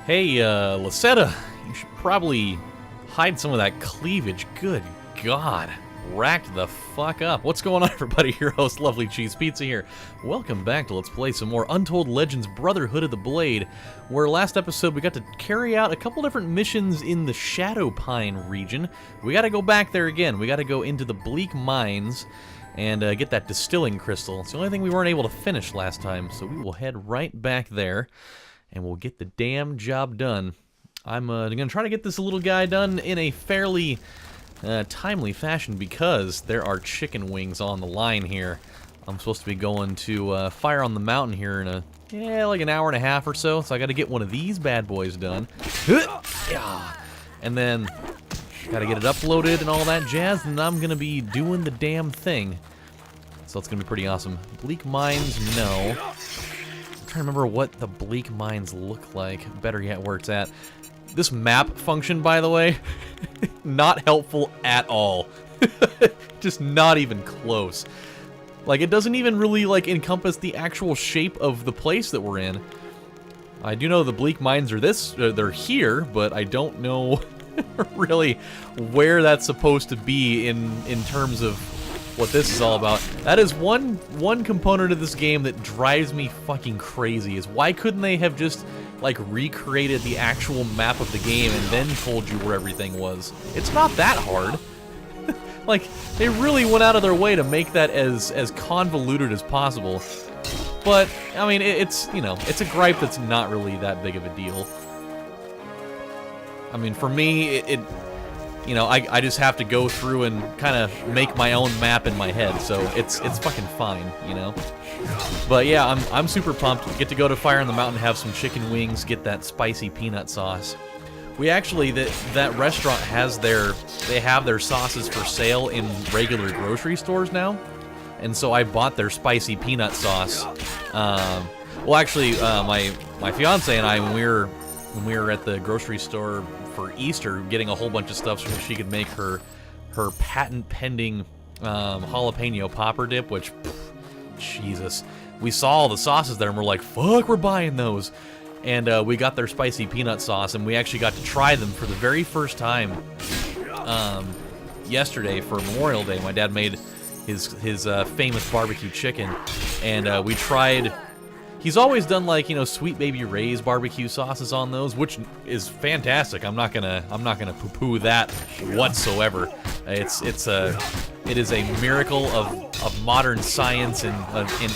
Hey, Lucetta, you should probably hide some of that cleavage. Good God. Racked the fuck up. What's going on, everybody? Your host, LovelyCheesePizza here. Welcome back to Let's Play some more Untold Legends Brotherhood of the Blade, where last episode we got to carry out a couple different missions in the Shadow Pine region. We gotta go back there again. We gotta go into the Bleak Mines and get that Distilling Crystal. It's the only thing we weren't able to finish last time, so we will head right back there, and we'll get the damn job done. I'm gonna try to get this little guy done in a fairly timely fashion because there are chicken wings on the line here. I'm supposed to be going to Fire on the Mountain here in like an hour and a half or so, so I gotta get one of these bad boys done. And then gotta get it uploaded and all that jazz, and I'm gonna be doing the damn thing. So it's gonna be pretty awesome. Bleak Mines, no. I'm trying to remember what the Bleak Mines look like. Better yet, where it's at. This map function, by the way, not helpful at all. Just not even close. Like, it doesn't even really, like, encompass the actual shape of the place that we're in. I do know the Bleak Mines are they're here, but I don't know really where that's supposed to be in terms of what this is all about. That is one component of this game that drives me fucking crazy, is why couldn't they have just, like, recreated the actual map of the game and then told you where everything was? It's not that hard. Like, they really went out of their way to make that as convoluted as possible. But, I mean, it's, you know, it's a gripe that's not really that big of a deal. I mean, for me, you know, I just have to go through and kind of make my own map in my head, so it's fucking fine, you know? But yeah, I'm super pumped. Get to go to Fire on the Mountain, have some chicken wings, get that spicy peanut sauce. We actually, that restaurant has they have their sauces for sale in regular grocery stores now, and so I bought their spicy peanut sauce. Well, actually, my fiance and I, when we were at the grocery store for Easter, getting a whole bunch of stuff so she could make her patent-pending jalapeno popper dip, which, pff, Jesus. We saw all the sauces there and we're like, fuck, we're buying those. And we got their spicy peanut sauce, and we actually got to try them for the very first time yesterday for Memorial Day. My dad made his famous barbecue chicken, and we tried. He's always done, like, you know, Sweet Baby Ray's barbecue sauces on those, which is fantastic. I'm not gonna poo-poo that whatsoever. It is a miracle of modern science and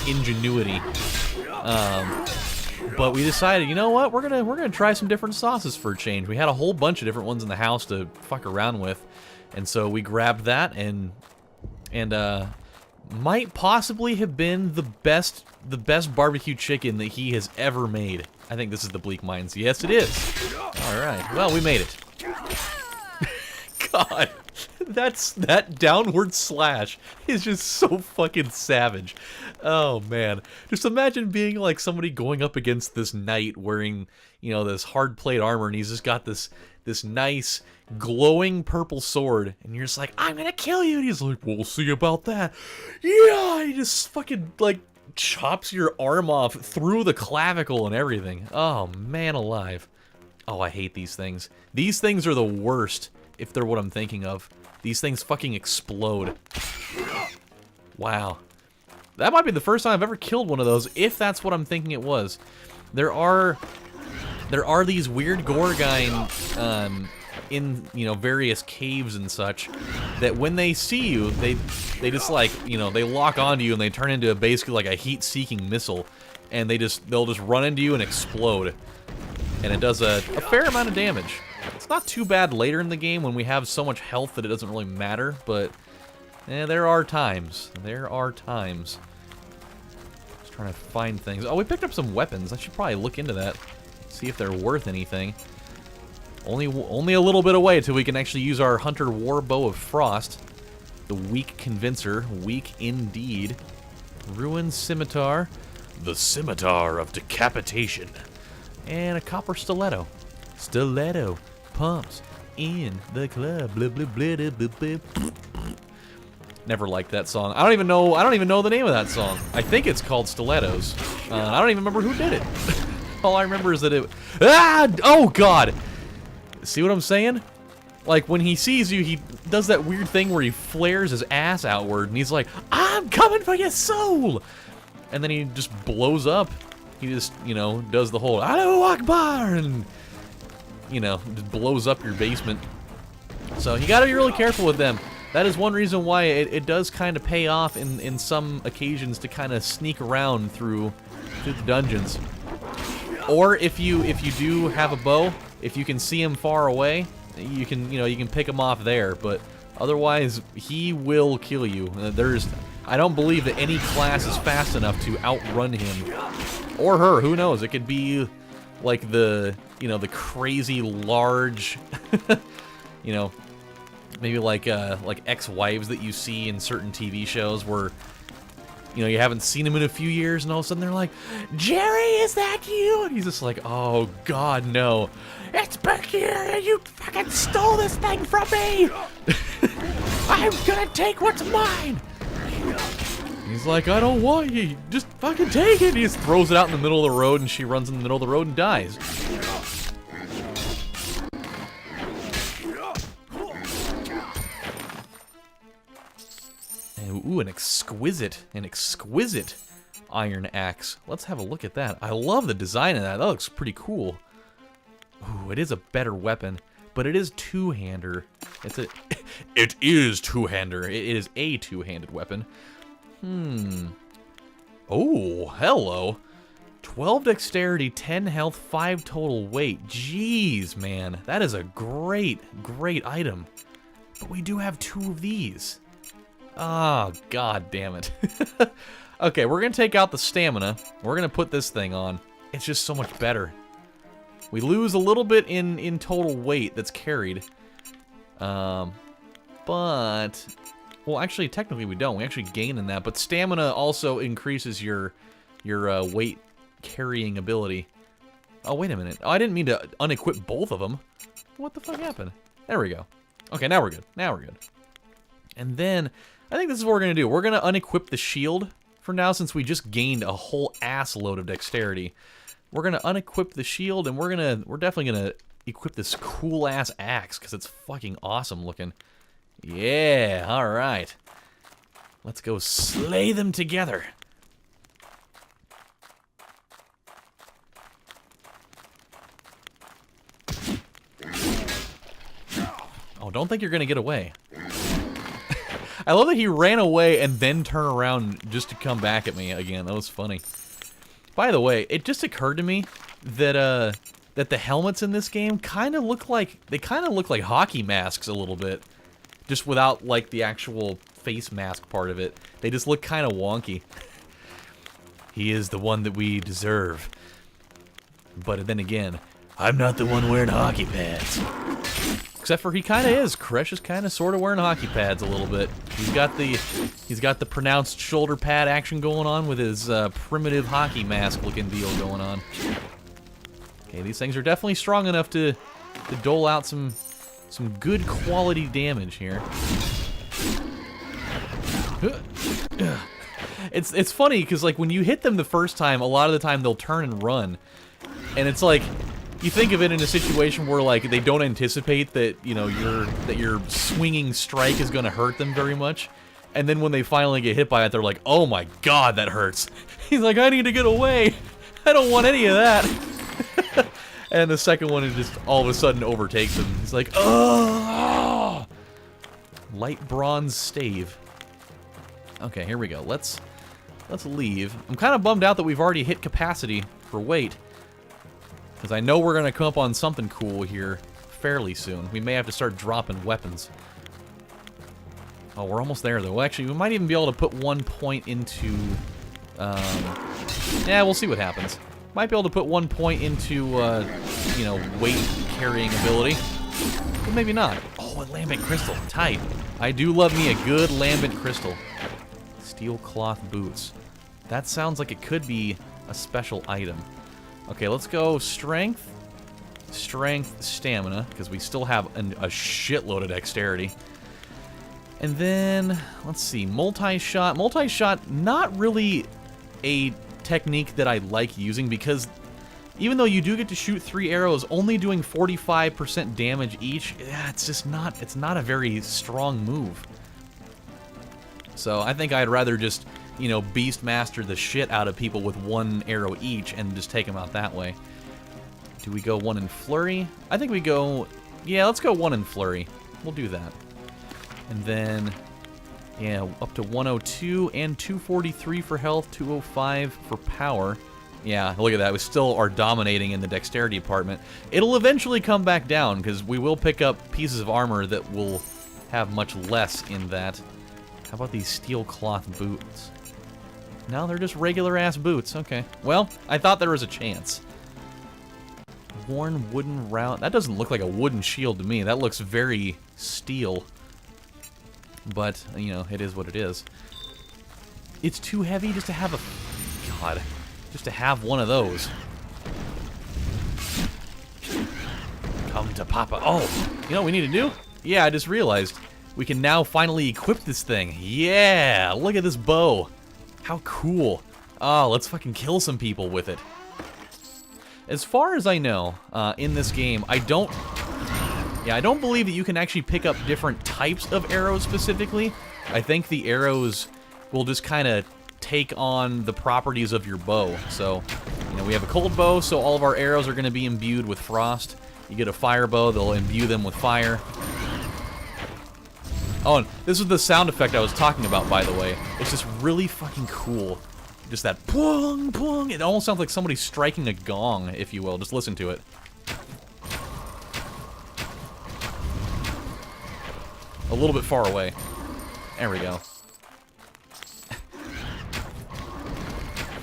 ingenuity. But we decided, you know what, we're gonna try some different sauces for a change. We had a whole bunch of different ones in the house to fuck around with, and so we grabbed that and might possibly have been the best barbecue chicken that he has ever made. I think this is the Bleak Mines. Yes, it is. All right. Well, we made it. God, that downward slash is just so fucking savage. Oh man, just imagine being like somebody going up against this knight wearing, you know, this hard plate armor, and he's just got this nice glowing purple sword, and you're just like, I'm gonna kill you, and he's like, we'll see about that. Yeah, he just fucking, like, chops your arm off through the clavicle and everything. Oh man alive. Oh, I hate these things. These things are the worst, if they're what I'm thinking of. These things fucking explode. Wow. That might be the first time I've ever killed one of those, if that's what I'm thinking it was. There are these weird Gorgein in, you know, various caves and such, that when they see you, they just, like, you know, they lock onto you and they turn into basically like a heat-seeking missile, and they'll just run into you and explode, and it does a fair amount of damage. It's not too bad later in the game when we have so much health that it doesn't really matter, but there are times. There are times. Just trying to find things. Oh, we picked up some weapons. I should probably look into that. See if they're worth anything. Only a little bit away till we can actually use our Hunter Warbow of Frost. The Weak Convincer. Weak indeed. Ruined Scimitar. The Scimitar of Decapitation. And a Copper Stiletto. Stiletto pumps in the club. Blah, blah, blah, blah, blah, blah. Never liked that song. I don't even know the name of that song. I think it's called Stilettos. I don't even remember who did it. All I remember is that it... Ah! Oh, God! See what I'm saying? Like, when he sees you, he does that weird thing where he flares his ass outward, and he's like, I'm coming for your soul! And then he just blows up. He just, you know, does the whole, Allahu Akbar! And, you know, just blows up your basement. So you gotta be really careful with them. That is one reason why it does kind of pay off in some occasions to kind of sneak around through the dungeons. Or if you do have a bow, if you can see him far away, you can pick him off there. But otherwise, he will kill you. I don't believe that any class is fast enough to outrun him or her. Who knows? It could be like the crazy large, maybe like ex-wives that you see in certain TV shows where, you haven't seen him in a few years, and all of a sudden they're like, Jerry, is that you? And he's just like, oh, God, no. It's back here, you fucking stole this thing from me! I'm gonna take what's mine! He's like, I don't want you, just fucking take it! He just throws it out in the middle of the road, and she runs in the middle of the road and dies. Ooh, an exquisite iron axe. Let's have a look at that. I love the design of that. That looks pretty cool. Ooh, it is a better weapon, but it is two-hander. It is two-hander. It is a two-handed weapon. Oh, hello. 12 dexterity, 10 health, 5 total weight. Jeez, man. That is a great item. But we do have 2 of these. Oh, God damn it. Okay, we're going to take out the stamina. We're going to put this thing on. It's just so much better. We lose a little bit in total weight that's carried. But... Well, actually, technically we don't. We actually gain in that. But stamina also increases your weight carrying ability. Oh, wait a minute. Oh, I didn't mean to unequip both of them. What the fuck happened? There we go. Okay, now we're good. Now we're good. And then... I think this is what we're going to do. We're going to unequip the shield for now, since we just gained a whole ass load of dexterity. We're going to unequip the shield, and we're definitely going to equip this cool ass axe, because it's fucking awesome looking. Yeah, alright. Let's go slay them together. Oh, don't think you're going to get away. I love that he ran away and then turned around just to come back at me again. That was funny. By the way, it just occurred to me that that the helmets in this game kind of look like hockey masks a little bit, just without like the actual face mask part of it. They just look kind of wonky. He is the one that we deserve. But then again, I'm not the one wearing hockey pads. Except for he kind of is. Kresh is kind of sort of wearing hockey pads a little bit. He's got the pronounced shoulder pad action going on with his primitive hockey mask looking deal going on. Okay, these things are definitely strong enough to dole out some good quality damage here. It's funny because like when you hit them the first time, a lot of the time they'll turn and run, and it's like. You think of it in a situation where, like, they don't anticipate that, your swinging strike is going to hurt them very much. And then when they finally get hit by it, they're like, oh my God, that hurts. He's like, I need to get away. I don't want any of that. And the second one is just all of a sudden overtakes him. He's like, oh! Light bronze stave. Okay, here we go. Let's leave. I'm kind of bummed out that we've already hit capacity for weight. Because I know we're going to come up on something cool here fairly soon. We may have to start dropping weapons. Oh, we're almost there, though. Well, actually, we might even be able to put 1 point into... yeah, we'll see what happens. Might be able to put 1 point into, weight-carrying ability. But maybe not. Oh, a lambent crystal. Tight. I do love me a good lambent crystal. Steel cloth boots. That sounds like it could be a special item. Okay, let's go strength, stamina, because we still have a shitload of dexterity. And then, let's see, multi-shot. Multi-shot, not really a technique that I like using, because Even though you do get to shoot 3 arrows, only doing 45% damage each, yeah, it's just not, it's not a very strong move. So I think I'd rather just, you know, Beastmaster the shit out of people with 1 arrow each and just take them out that way. Do we go 1 in Flurry? I think we go, yeah, let's go 1 in Flurry. We'll do that. And then, yeah, up to 102 and 243 for health, 205 for power. Yeah, look at that. We still are dominating in the dexterity department. It'll eventually come back down, because we will pick up pieces of armor that will have much less in that. How about these steel cloth boots? No, they're just regular-ass boots. Okay. Well, I thought there was a chance. Worn wooden round. That doesn't look like a wooden shield to me. That looks very steel. But, you know, it is what it is. It's too heavy just to have a... God. Just to have one of those. Come to Papa. Oh, you know what we need to do? Yeah, I just realized. We can now finally equip this thing. Yeah, look at this bow. How cool. Oh, let's fucking kill some people with it. As far as I know, in this game, I don't believe that you can actually pick up different types of arrows specifically. I think the arrows will just kind of take on the properties of your bow. So, you know, we have a cold bow, so all of our arrows are going to be imbued with frost. You get a fire bow, they'll imbue them with fire. Oh, and this is the sound effect I was talking about, by the way. It's just really fucking cool. Just that pong, pong. It almost sounds like somebody striking a gong, if you will. Just listen to it. A little bit far away. There we go.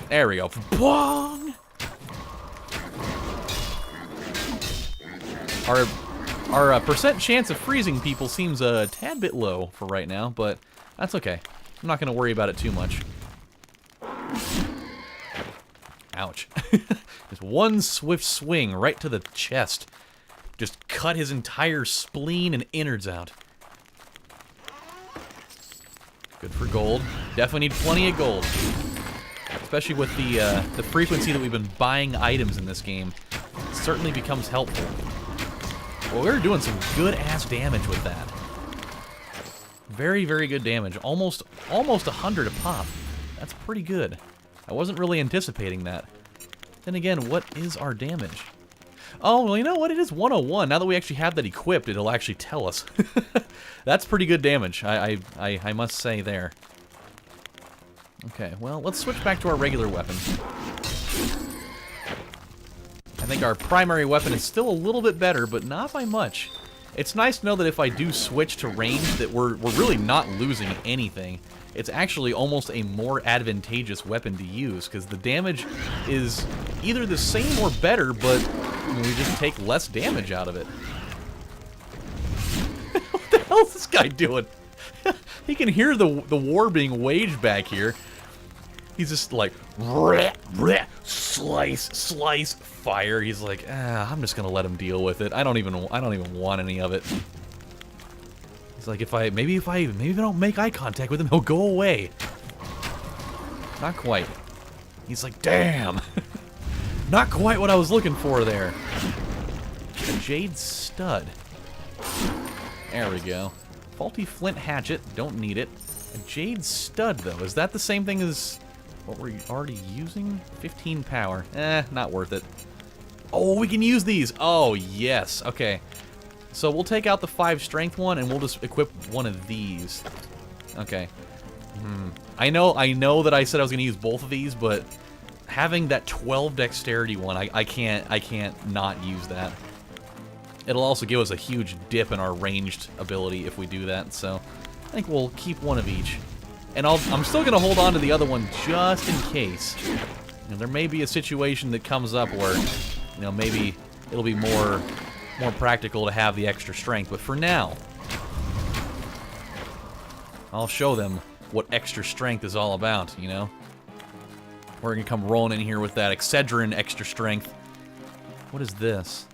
There we go. Pong! Our percent chance of freezing people seems a tad bit low for right now, but that's okay. I'm not going to worry about it too much. Ouch. Just one swift swing right to the chest. Just cut his entire spleen and innards out. Good for gold. Definitely need plenty of gold. Especially with the frequency that we've been buying items in this game. It certainly becomes helpful. Well, we're doing some good-ass damage with that. Very, very good damage. Almost 100 a pop. That's pretty good. I wasn't really anticipating that. Then again, what is our damage? Oh, well, you know what? It is 101. Now that we actually have that equipped, it'll actually tell us. That's pretty good damage, I must say there. Okay, well, let's switch back to our regular weapon. I think our primary weapon is still a little bit better, but not by much. It's nice to know that if I do switch to range, that we're really not losing anything. It's actually almost a more advantageous weapon to use, because the damage is either the same or better, but we just take less damage out of it. What the hell is this guy doing? He can hear the war being waged back here. He's just like, slice, slice, fire. He's like, I'm just gonna let him deal with it. I don't even want any of it. He's like, maybe if I don't make eye contact with him, he'll go away. Not quite. He's like, damn. Not quite what I was looking for there. A jade stud. There we go. Faulty flint hatchet. Don't need it. A jade stud, though. Is that the same thing as what we're already using? 15 power. Not worth it. Oh, we can use these. Oh, yes. Okay. So we'll take out the 5 strength one, and we'll just equip one of these. Okay. I know that I said I was going to use both of these, but having that 12 dexterity one, I can't not use that. It'll also give us a huge dip in our ranged ability if we do that, so I think we'll keep one of each. And I'm still going to hold on to the other one just in case. You know, there may be a situation that comes up where, you know, maybe it'll be more practical to have the extra strength, but for now, I'll show them what extra strength is all about, you know? We're gonna come rolling in here with that Excedrin extra strength. What is this?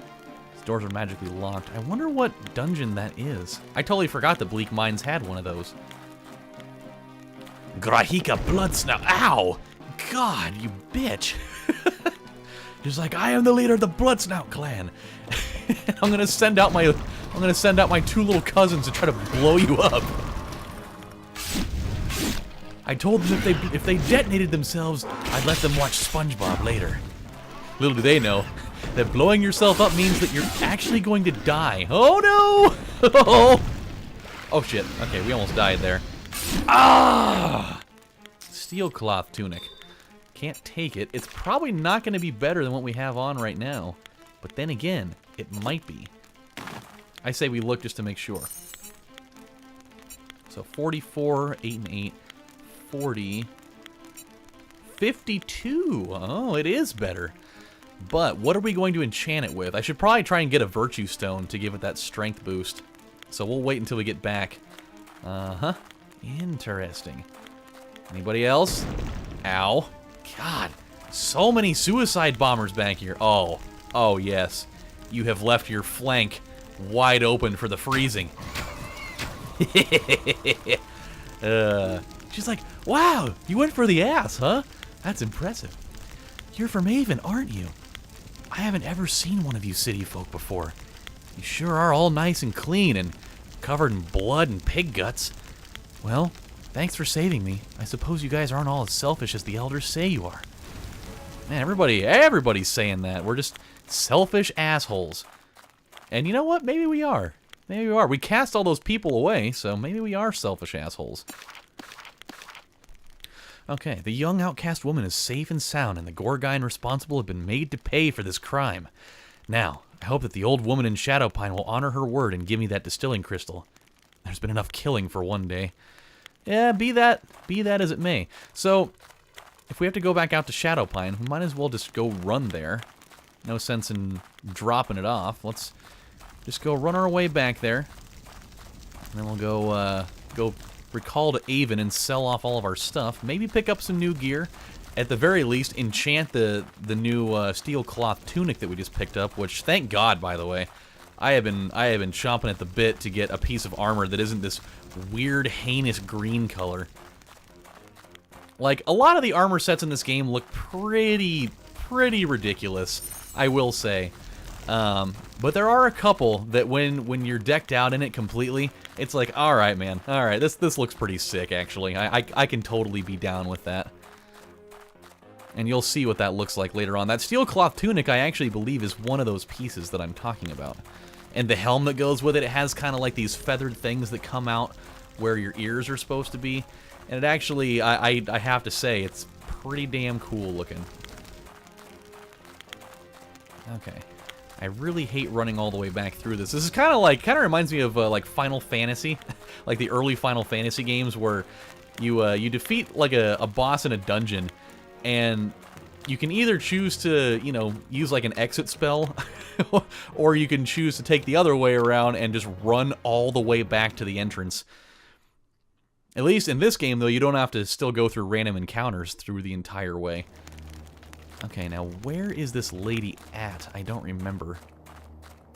These doors are magically locked. I wonder what dungeon that is. I totally forgot that Bleak Mines had one of those. Grahika Bloodsnout. Ow! God, you bitch! She's like, I am the leader of the Bloodsnout clan. I'm gonna send out my 2 little cousins to try to blow you up. I told them if they detonated themselves, I'd let them watch SpongeBob later. Little do they know that blowing yourself up means that you're actually going to die. Oh no! Oh shit. Okay, we almost died there. Ah! Steel cloth tunic. Can't take it. It's probably not going to be better than what we have on right now. But then again, it might be. I say we look just to make sure. So 44, 8 and 8, 40, 52. Oh, it is better. But what are we going to enchant it with? I should probably try and get a virtue stone to give it that strength boost. So we'll wait until we get back. Uh-huh. Interesting. Anybody else? Ow. God, so many suicide bombers back here. Oh, yes. You have left your flank wide open for the freezing. She's like, wow, you went for the ass, huh? That's impressive. You're from Haven, aren't you? I haven't ever seen one of you city folk before. You sure are all nice and clean and covered in blood and pig guts. Well, thanks for saving me. I suppose you guys aren't all as selfish as the elders say you are. Man, everybody's saying that. We're just selfish assholes. And you know what? Maybe we are. Maybe we are. We cast all those people away, so maybe we are selfish assholes. Okay, the young outcast woman is safe and sound, and the Gorgein responsible have been made to pay for this crime. Now, I hope that the old woman in Shadowpine will honor her word and give me that distilling crystal. There's been enough killing for one day. Yeah, be that as it may. So, if we have to go back out to Shadowpine, we might as well just go run there. No sense in dropping it off. Let's just go run our way back there. And then we'll go recall to Avon and sell off all of our stuff. Maybe pick up some new gear. At the very least, enchant the new steel cloth tunic that we just picked up, which, thank God, by the way. I have been chomping at the bit to get a piece of armor that isn't this weird, heinous green color. Like, a lot of the armor sets in this game look pretty ridiculous, I will say. But there are a couple that when you're decked out in it completely, it's like, alright, man. Alright, this looks pretty sick, actually. I can totally be down with that. And you'll see what that looks like later on. That steel cloth tunic, I actually believe, is one of those pieces that I'm talking about. And the helm that goes with it, it has kind of like these feathered things that come out where your ears are supposed to be. And it actually, I have to say, it's pretty damn cool looking. Okay. I really hate running all the way back through this. This is kind of reminds me of like Final Fantasy, like the early Final Fantasy games where you defeat like a boss in a dungeon, and you can either choose to, you know, use like an exit spell, or you can choose to take the other way around and just run all the way back to the entrance. At least in this game, though, you don't have to still go through random encounters through the entire way. Okay, now where is this lady at? I don't remember.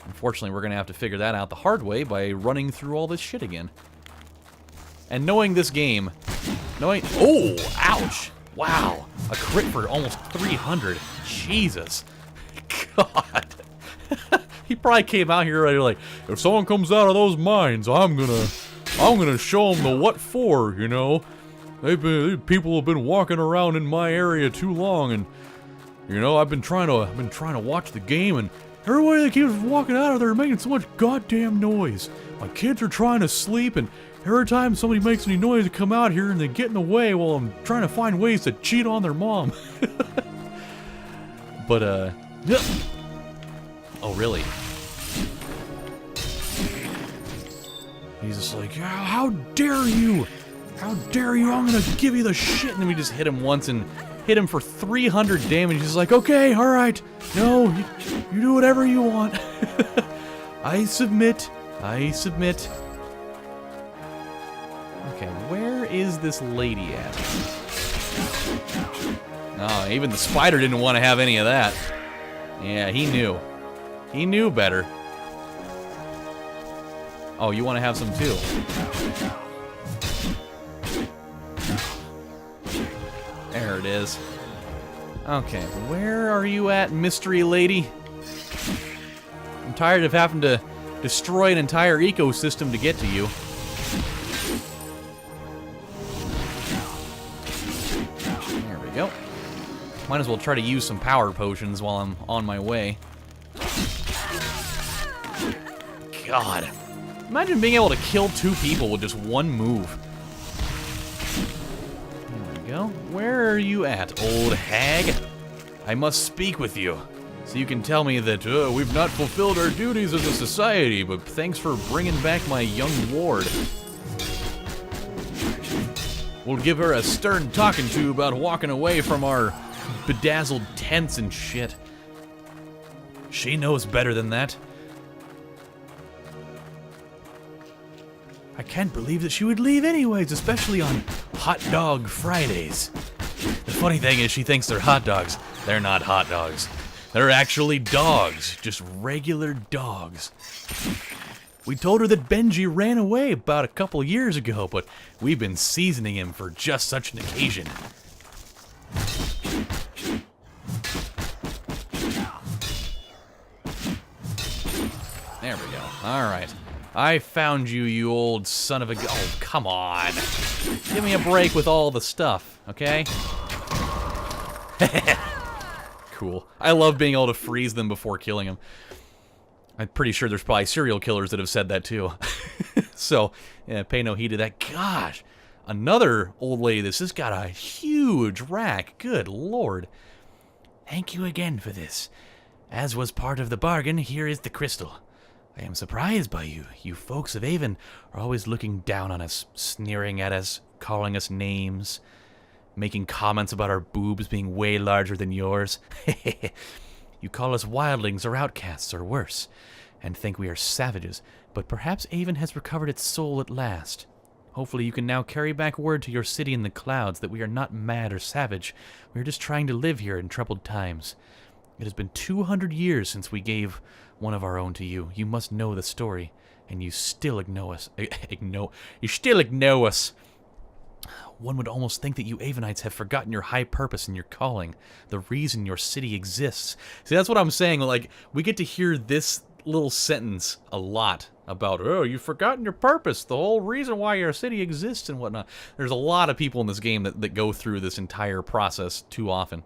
Unfortunately, we're going to have to figure that out the hard way by running through all this shit again. And knowing this game, oh, ouch! Wow, a crit for almost 300. Jesus. God. He probably came out here ready like, if someone comes out of those mines, I'm gonna show them the what for, you know? People have been walking around in my area too long, and you know, I've been trying to watch the game, and everybody that keeps walking out of there making so much goddamn noise. My kids are trying to sleep, and every time somebody makes any noise, they come out here and they get in the way while I'm trying to find ways to cheat on their mom. But, oh, really? He's just like, how dare you? How dare you? I'm gonna give you the shit. And then we just hit him once and hit him for 300 damage. He's like, okay, alright. No, you do whatever you want. I submit. I submit. Okay, where is this lady at? Oh, even the spider didn't want to have any of that. Yeah, he knew. He knew better. Oh, you want to have some too? There it is. Okay, where are you at, mystery lady? I'm tired of having to destroy an entire ecosystem to get to you. There we go. Might as well try to use some power potions while I'm on my way. God. Imagine being able to kill 2 people with just one move. There we go. Where are you at, old hag? I must speak with you. So you can tell me that we've not fulfilled our duties as a society, but thanks for bringing back my young ward. We'll give her a stern talking to about walking away from our bedazzled tents and shit. She knows better than that. I can't believe that she would leave anyways, especially on Hot Dog Fridays. The funny thing is she thinks they're hot dogs. They're not hot dogs. They're actually dogs. Just regular dogs. We told her that Benji ran away about a couple years ago, but we've been seasoning him for just such an occasion. There we go. Alright. I found you, you old son of a... Oh, come on. Give me a break with all the stuff, okay? Cool. I love being able to freeze them before killing them. I'm pretty sure there's probably serial killers that have said that too. So, yeah, pay no heed to that. Gosh, another old lady. This has got a huge rack. Good lord. Thank you again for this. As was part of the bargain, here is the crystal. I am surprised by you. You folks of Avon are always looking down on us, sneering at us, calling us names, making comments about our boobs being way larger than yours. You call us wildlings or outcasts or worse, and think we are savages, but perhaps Avon has recovered its soul at last. Hopefully you can now carry back word to your city in the clouds that we are not mad or savage. We are just trying to live here in troubled times. It has been 200 years since we gave one of our own to you. You must know the story, and you still ignore us. You still ignore us. One would almost think that you Avonites have forgotten your high purpose and your calling, the reason your city exists. See, that's what I'm saying. Like, we get to hear this little sentence a lot about, oh, you've forgotten your purpose, the whole reason why your city exists and whatnot. There's a lot of people in this game that go through this entire process too often.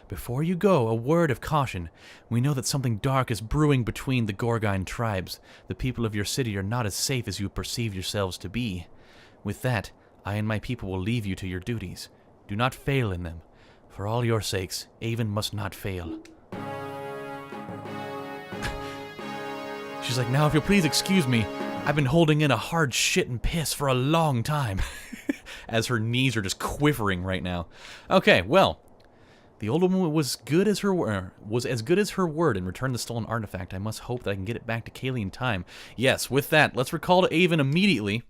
Before you go, a word of caution. We know that something dark is brewing between the Gorgein tribes. The people of your city are not as safe as you perceive yourselves to be. With that, I and my people will leave you to your duties. Do not fail in them. For all your sakes, Avon must not fail. She's like, now if you'll please excuse me, I've been holding in a hard shit and piss for a long time. As her knees are just quivering right now. Okay, well, the old woman was as good as her word and returned the stolen artifact. I must hope that I can get it back to Kaylee in time. Yes, with that, let's recall to Avon immediately.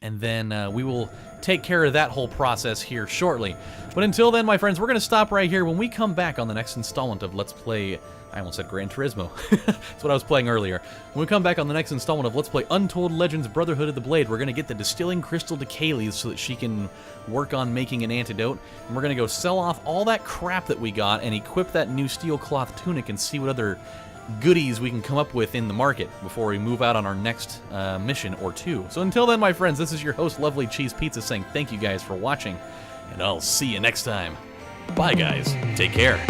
And then we will take care of that whole process here shortly. But until then, my friends, we're going to stop right here. When we come back on the next installment of Let's Play... I almost said Gran Turismo. That's what I was playing earlier. When we come back on the next installment of Let's Play Untold Legends Brotherhood of the Blade, we're going to get the Distilling Crystal to Kaylee so that she can work on making an antidote. And we're going to go sell off all that crap that we got and equip that new steel cloth tunic and see what other goodies we can come up with in the market before we move out on our next mission or two. So until then, my friends, this is your host, LovelyCheesePizza, saying thank you guys for watching, and I'll see you next time. Bye, guys. Take care.